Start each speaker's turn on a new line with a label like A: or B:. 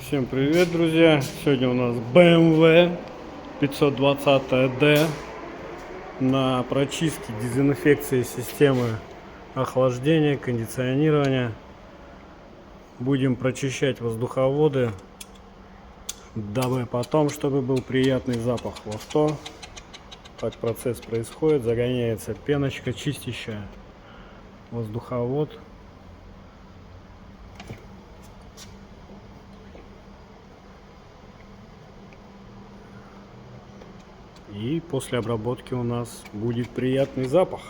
A: Всем привет, друзья! Сегодня у нас BMW 520D на прочистке, дезинфекции системы охлаждения, кондиционирования. Будем прочищать воздуховоды, дабы потом, чтобы был приятный запах в авто. Так процесс происходит, загоняется пеночка чистящая, воздуховод. И после обработки у нас будет приятный запах.